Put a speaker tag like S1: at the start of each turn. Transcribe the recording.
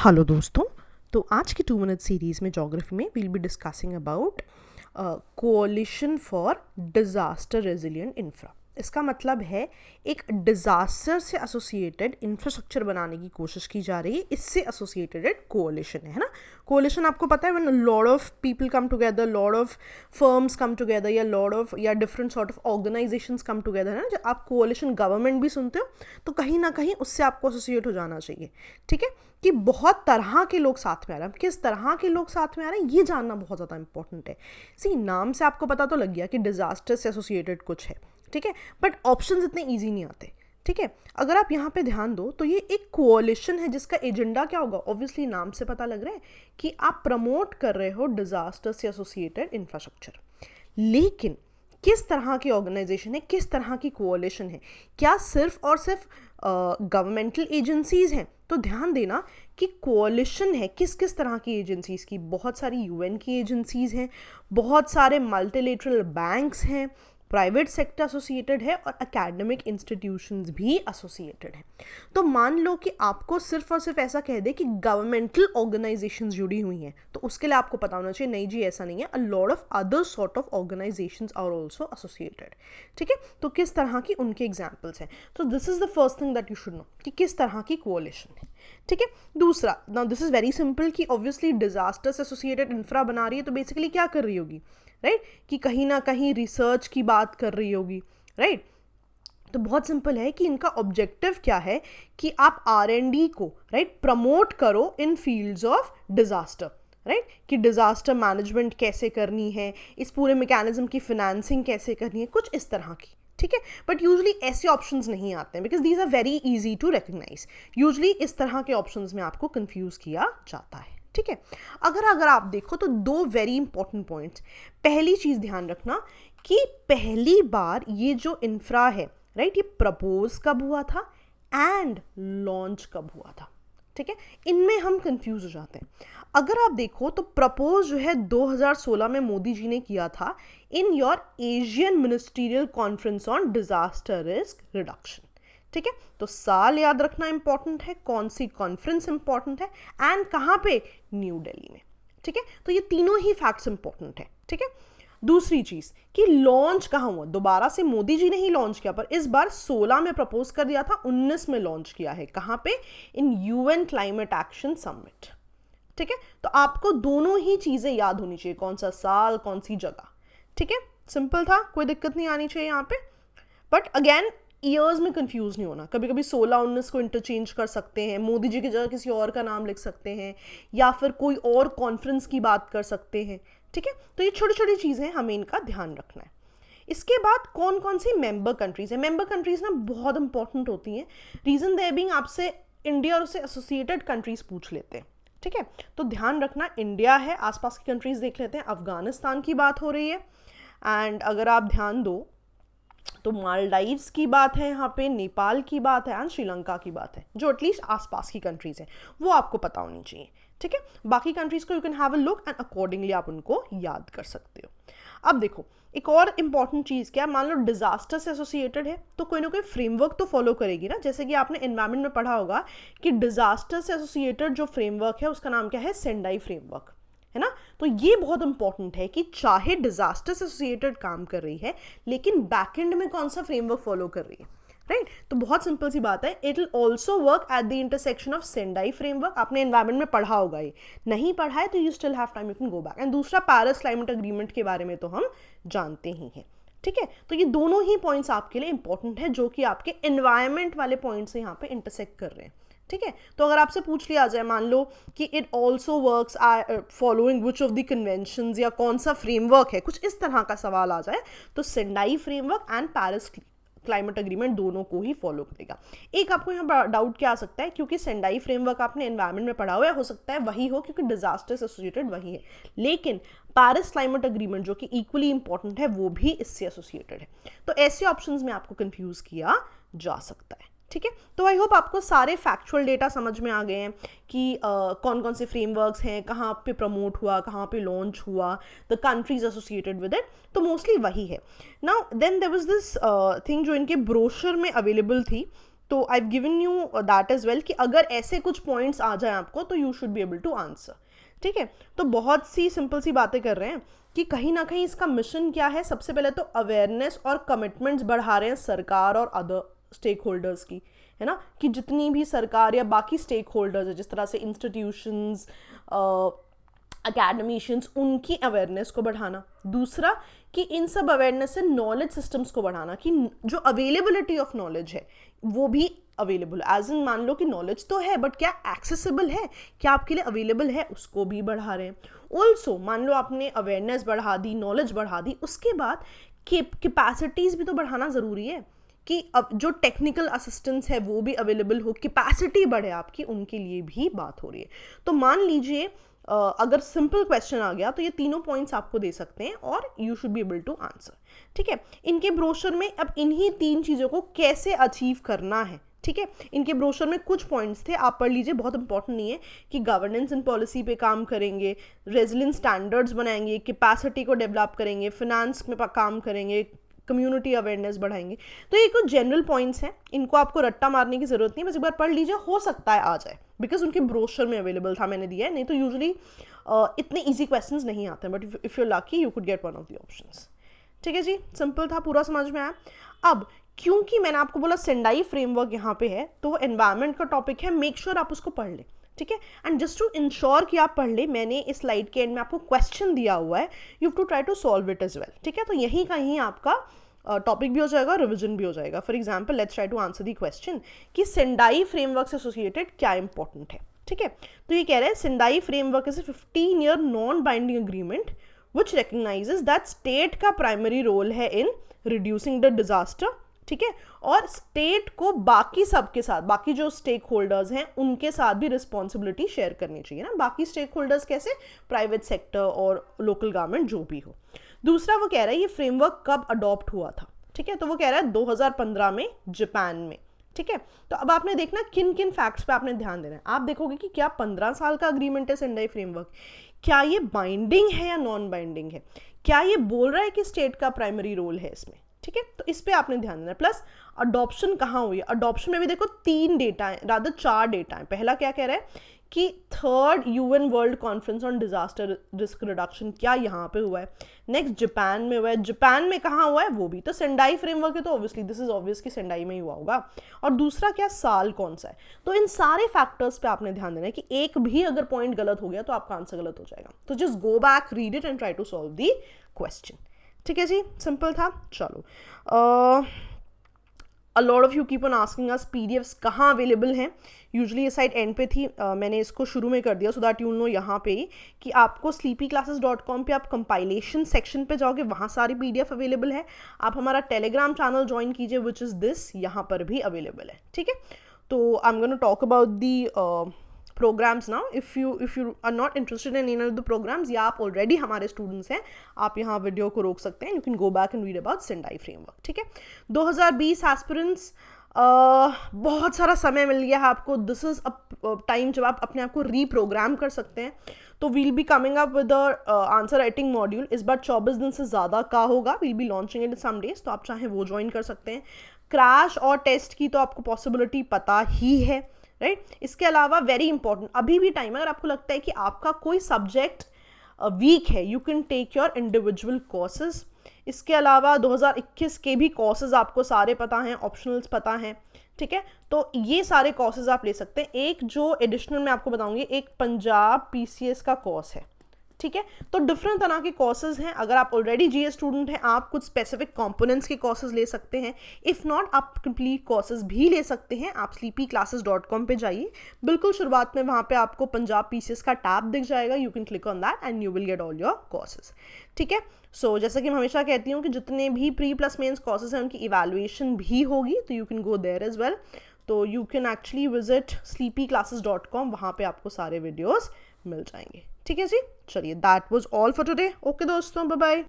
S1: Hello दोस्तों। तो आज की 2 मिनट सीरीज़ में ज्योग्राफी में we'll be discussing about coalition for disaster resilient infra. इसका मतलब है एक डिज़ास्टर से एसोसिएटेड इंफ्रास्ट्रक्चर बनाने की कोशिश की जा रही है, इससे एसोसिएटेड कोalition है ना। कोalition आपको पता है when lot of people come together, lot of firms come together या different sort of organisations come together है ना। जब आप कोalition गवर्नमेंट भी सुनते हो तो कहीं ना कहीं उससे आपको एसोसिएट हो जाना चाहिए, ठीक है, कि बहुत तरह के लोग साथ में आ रहे हैं। किस तरह के लोग साथ में आ रहे हैं ये जानना बहुत ज़्यादा इंपॉर्टेंट है। सी, नाम से आपको पता तो लग गया कि डिजास्टर से एसोसिएटेड कुछ है, ठीक है, बट ऑप्शंस इतने इजी नहीं आते, ठीक है। अगर आप यहाँ पे ध्यान दो तो ये एक कोalition है जिसका एजेंडा क्या होगा, ऑब्वियसली नाम से पता लग रहा है कि आप प्रमोट कर रहे हो डिजास्टर से एसोसिएटेड इंफ्रास्ट्रक्चर। लेकिन किस तरह की ऑर्गेनाइजेशन है, किस तरह की कोalition है, क्या सिर्फ और सिर्फ गवर्नमेंटल एजेंसीज हैं? तो ध्यान देना कि कोalition है किस किस तरह की एजेंसीज की। बहुत सारी यूएन की एजेंसीज हैं, बहुत सारे मल्टीलेटरल बैंक्स हैं, प्राइवेट सेक्टर एसोसिएटेड है और एकेडमिक इंस्टीट्यूशंस भी एसोसिएटेड है। तो मान लो कि आपको सिर्फ और सिर्फ ऐसा कह दे कि गवर्नमेंटल ऑर्गेनाइजेशंस जुड़ी हुई हैं, तो उसके लिए आपको पता होना चाहिए नहीं जी ऐसा नहीं है, a lot of other sort of organisations are also associated, ठीक है। तो किस तरह की उनके एग्जांपल्स हैं। तो this is the first thing that you should know कि किस तरह की कोalition है, ठीक है। दूसरा, now this is very simple कि ऑब्वियसली डिजास्टर से एसोसिएटेड इंफ्रा बना रही है तो बेसिकली क्या कर रही होगी, राइट, कि कहीं ना कहीं रिसर्च की बात कर रही होगी, राइट। तो बहुत सिंपल है कि इनका ऑब्जेक्टिव क्या है कि आप R&D को, राइट, प्रमोट करो इन फील्ड्स ऑफ डिजास्टर, राइट, कि डिजास्टर मैनेजमेंट कैसे करनी है, इस पूरे मैकेनिज्म की फिनेंसिंग कैसे करनी है, कुछ इस तरह की, ठीक है। बट यूजली ऐसे ऑप्शंस नहीं आते हैं because these are very easy to recognise. Usually इस तरह के ऑप्शंस में आपको कंफ्यूज किया जाता है, ठीक है। अगर आप देखो तो दो वेरी इंपॉर्टेंट पॉइंट्स। पहली चीज ध्यान रखना कि पहली बार ये जो इंफ्रा है, राइट, ये प्रपोज कब हुआ था एंड लॉन्च कब हुआ था, ठीक है। इनमें हम कंफ्यूज हो जाते हैं। अगर आप देखो तो प्रपोज जो है 2016 में मोदी जी ने किया था in your Asian ministerial conference on disaster risk reduction, ठीक है। तो साल याद रखना इंपॉर्टेंट है, कौन सी कॉन्फ्रेंस इंपॉर्टेंट है एंड कहां पे, न्यू दिल्ली में, ठीक है। तो ये तीनों ही फैक्ट्स इंपॉर्टेंट है, ठीक है। दूसरी चीज कि लॉन्च कहां हुआ, दोबारा से मोदी जी ने ही लॉन्च किया, पर इस बार 16 में प्रपोज कर दिया था, 19 में लॉन्च किया है, कहां पे, इन यूएन क्लाइमेट एक्शन समिट, ठीक है। तो आपको दोनों ही चीजें याद होनी चाहिए, कौन सा साल कौन सी जगह, ठीक है। सिंपल था, कोई दिक्कत नहीं आनी चाहिए यहाँ पे। बट अगेन ईयर्स में कंफ्यूज नहीं होना, कभी कभी 16-19 को इंटरचेंज कर सकते हैं, मोदी जी की जगह किसी और का नाम लिख सकते हैं या फिर कोई और कॉन्फ्रेंस की बात कर सकते हैं, ठीक है। तो ये छोटी छोटी चीज़ें हमें इनका ध्यान रखना है। इसके बाद कौन कौन सी मेंबर कंट्रीज है। मेंबर कंट्रीज ना बहुत इंपॉर्टेंट होती हैं, रीजन देयर बीइंग आपसे इंडिया और उससे एसोसिएटेड कंट्रीज पूछ लेते हैं, ठीक है। तो ध्यान रखना इंडिया है, आसपास की कंट्रीज देख लेते हैं, अफगानिस्तान की बात हो रही है, एंड अगर आप ध्यान दो तो मालदीव्स की बात है यहाँ पे, नेपाल की बात है एंड श्रीलंका की बात है, जो एटलीस्ट आसपास की कंट्रीज है वो आपको पता होनी चाहिए, ठीक है। बाकी कंट्रीज को you can have a look and accordingly आप उनको याद कर सकते हो। अब देखो एक और इंपॉर्टेंट चीज़ क्या है, मान लो डिजास्टर से एसोसिएटेड है तो कोई ना कोई फ्रेमवर्क तो फॉलो करेगी ना। जैसे कि आपने एनवायरमेंट में पढ़ा होगा कि डिजास्टर से एसोसिएटेड जो फ्रेमवर्क है उसका नाम क्या है, सेंडाई फ्रेमवर्क, है ना। तो ये बहुत इंपॉर्टेंट है कि चाहे डिजास्टर से एसोसिएटेड काम कर रही है लेकिन बैकएंड में कौन सा फ्रेमवर्क फॉलो कर रही है, राइट। तो बहुत सिंपल सी बात है, it will also work at the intersection of Sendai framework. आपने एनवायरमेंट में पढ़ा होगा, ये नहीं पढ़ा है तो you still have time, you can go back. And दूसरा पेरिस क्लाइमेट एग्रीमेंट के बारे में तो हम जानते ही हैं, ठीक है। तो ये दोनों ही पॉइंट्स आपके लिए इंपॉर्टेंट है जो कि आपके एनवायरमेंट वाले पॉइंट से यहाँ पे इंटरसेक्ट कर रहे हैं, ठीक है। तो अगर आपसे पूछ लिया जाए मान लो कि it also works following which of the conventions, या कौन सा फ्रेमवर्क है, कुछ इस तरह का सवाल आ जाए तो Sendai framework and Paris climate agreement दोनों को ही फॉलो करेगा। एक आपको यहाँ डाउट क्या आ सकता है, क्योंकि सेंडाई फ्रेमवर्क आपने एनवायरमेंट में पढ़ा हुआ है, हो सकता है वही हो क्योंकि डिजास्टर से एसोसिएटेड वही है, लेकिन पेरिस क्लाइमेट एग्रीमेंट जो कि इक्वली इंपॉर्टेंट है वो भी इससे एसोसिएटेड है। तो ऐसे ऑप्शंस में आपको कंफ्यूज किया जा सकता है, ठीक है। तो आई होप आपको सारे फैक्चुअल डेटा समझ में आ गए हैं कि कौन कौन से फ्रेमवर्क्स हैं, कहाँ पे प्रमोट हुआ, कहाँ पे लॉन्च हुआ, the countries associated with it, तो मोस्टली वही है। Now then there was this thing जो इनके ब्रोशर में अवेलेबल थी तो I have given you that as well कि अगर ऐसे कुछ पॉइंट्स आ जाए आपको तो you should be able to answer, ठीक है। तो बहुत सी सिंपल सी बातें कर रहे हैं कि कहीं ना कहीं इसका मिशन क्या है। सबसे पहले तो अवेयरनेस और कमिटमेंट्स बढ़ा रहे हैं सरकार और अदर स्टेक होल्डर्स की, है ना, कि जितनी भी सरकार या बाकी स्टेक होल्डर्स है, जिस तरह से इंस्टीट्यूशंस, अकेडमिशियंस, उनकी अवेयरनेस को बढ़ाना। दूसरा कि इन सब अवेयरनेस से नॉलेज सिस्टम्स को बढ़ाना, कि जो अवेलेबिलिटी ऑफ नॉलेज है वो भी अवेलेबल, एज इन मान लो कि नॉलेज तो है बट क्या एक्सेसिबल है, क्या आपके लिए अवेलेबल है, उसको भी बढ़ा रहे हैं। ऑल्सो मान लो आपने अवेयरनेस बढ़ा दी, नॉलेज बढ़ा दी, उसके बाद कैपेसिटीज़ भी तो बढ़ाना ज़रूरी है कि अब जो टेक्निकल असिस्टेंस है वो भी अवेलेबल हो, कैपेसिटी बढ़े आपकी, उनके लिए भी बात हो रही है। तो मान लीजिए अगर सिंपल क्वेश्चन आ गया तो ये तीनों पॉइंट्स आपको दे सकते हैं और you should be able to answer, ठीक है। इनके ब्रोशर में अब इन्हीं 3 चीज़ों को कैसे अचीव करना है, ठीक है। इनके ब्रोशर में कुछ पॉइंट्स थे, आप पढ़ लीजिए, बहुत इंपॉर्टेंट नहीं है, कि गवर्नेंस एंड पॉलिसी पे काम करेंगे, रेजिलियंस स्टैंडर्ड्स बनाएंगे, कैपेसिटी को डेवलप करेंगे, फिनेंस में काम करेंगे, कम्युनिटी अवेयरनेस बढ़ाएंगे। तो ये कुछ जनरल पॉइंट्स हैं, इनको आपको रट्टा मारने की जरूरत नहीं है, बस एक बार पढ़ लीजिए, हो सकता है आ जाए, बिकॉज उनके ब्रोशर में अवेलेबल था, मैंने दिया है। नहीं तो यूजुअली इतने ईजी क्वेश्चंस नहीं आते हैं, but if you lucky you could get one of the options, ठीक है जी। सिंपल था, पूरा समझ में आया। अब क्योंकि मैंने आपको बोला सेंडाई फ्रेमवर्क यहाँ पे है, तो वो एनवायरमेंट का टॉपिक है, मेक श्योर आप उसको पढ़ लें, ठीक है। एंड जस्ट टू इंश्योर कि आप पढ़ ले, मैंने इस स्लाइड के एंड में आपको क्वेश्चन दिया हुआ है, you have to try to solve it as well, ठीक है। तो यहीं कहीं आपका टॉपिक भी हो जाएगा, रिविजन भी हो जाएगा। For example let's try to answer the question कि सेंडाई फ्रेमवर्क से एसोसिएटेड क्या इंपॉर्टेंट है, ठीक है। तो ये कह रहे हैं Sendai framework is a 15-year non binding agreement which recognises that state का प्राइमरी रोल है इन रिड्यूसिंग द डिजास्टर, ठीक है। और स्टेट को बाकी सबके साथ, बाकी जो स्टेक होल्डर्स हैं उनके साथ भी रिस्पॉन्सिबिलिटी शेयर करनी चाहिए ना। बाकी स्टेक होल्डर्स कैसे, प्राइवेट सेक्टर और लोकल गवर्नमेंट जो भी हो। दूसरा वो कह रहा है ये फ्रेमवर्क कब अडॉप्ट हुआ था, ठीक है। तो वो कह रहा है 2015 में जापान में, ठीक है। तो अब आपने देखना किन किन फैक्ट्स पे आपने ध्यान देना है। आप देखोगे कि क्या 15 साल का अग्रीमेंट है सेंडाई फ्रेमवर्क, क्या ये बाइंडिंग है या नॉन बाइंडिंग है, क्या ये बोल रहा है कि स्टेट का प्राइमरी रोल है इसमें, ठीक है। तो इस पे आपने ध्यान देना है। प्लस अडॉप्शन कहाँ हुई है, अडॉप्शन में भी देखो 3 डेटा है, रादर 4 डेटा है। पहला क्या कह रहा है कि 3rd UN world conference on disaster risk reduction, क्या यहाँ पे हुआ है। नेक्स्ट जापान में हुआ है, जापान में कहाँ हुआ है, वो भी तो सेंडाई फ्रेमवर्क है, तो ऑब्वियसली दिस इज ऑब्वियस कि सेंडाई में ही हुआ होगा। और दूसरा क्या, साल कौन सा है। तो इन सारे फैक्टर्स पे आपने ध्यान देना है कि एक भी अगर पॉइंट गलत हो गया तो आपका आंसर गलत हो जाएगा। तो just go back, read it and try to solve the question, ठीक है जी। सिंपल था। चलो, a lot of you keep on asking us PDFs कहाँ अवेलेबल हैं। यूजली ये साइट एंड पे थी, मैंने इसको शुरू में कर दिया सो दैट यू नो यहाँ पे ही कि आपको sleepyclasses.com पे आप कंपाइलेशन सेक्शन पे जाओगे, वहाँ सारी PDF अवेलेबल है। आप हमारा टेलीग्राम चैनल ज्वाइन कीजिए विच इज़ दिस, यहाँ पर भी अवेलेबल है, ठीक है। तो I am gonna talk about the programmes now. If you are not interested in any of the programmes या आप ऑलरेडी हमारे स्टूडेंट्स हैं, आप यहाँ वीडियो को रोक सकते हैं, you can go back and read about Sendai framework, ठीक है। 2020 एस्पिरेंट्स, बहुत सारा समय मिल गया है आपको। दिस इज अ टाइम जब आप अपने आप को रीप्रोग्राम कर सकते हैं। तो we'll be coming up with answer writing module, इस बार 24 दिन से ज़्यादा का होगा, we'll be launching it some days, तो आप चाहें वो ज्वाइन कर सकते हैं। क्रैश और टेस्ट की तो आपको पॉसिबिलिटी पता ही है, राइट। इसके अलावा वेरी इंपॉर्टेंट, अभी भी टाइम, अगर आपको लगता है कि आपका कोई सब्जेक्ट वीक है, you can take your individual courses. इसके अलावा 2021 के भी कोर्सेज आपको सारे पता हैं, ऑप्शनल्स पता हैं, ठीक है। तो ये सारे कोर्सेज आप ले सकते हैं। एक जो एडिशनल मैं आपको बताऊंगी, एक पंजाब PCS का कोर्स है, ठीक है। तो डिफरेंट तरह के कोर्सेज हैं। अगर आप ऑलरेडी GS स्टूडेंट हैं, आप कुछ स्पेसिफिक कंपोनेंट्स के कोर्सेज ले सकते हैं। इफ़ नॉट, आप कंप्लीट कोर्सेज भी ले सकते हैं। आप sleepyclasses.com पे जाइए, बिल्कुल शुरुआत में वहाँ पे आपको पंजाब PCS का टैब दिख जाएगा, you can click on that and you will get all your courses, ठीक है। सो जैसा कि मैं हमेशा कहती हूँ कि जितने भी प्री प्लस मेंस कोर्सेज हैं उनकी इवैल्यूएशन भी होगी, तो you can go there as well. तो you can actually visit sleepyclasses.com, वहाँ पे आपको सारे वीडियोज़ मिल जाएंगे, ठीक है जी। चलिए, that was all for today. Okay दोस्तों, बाय बाय।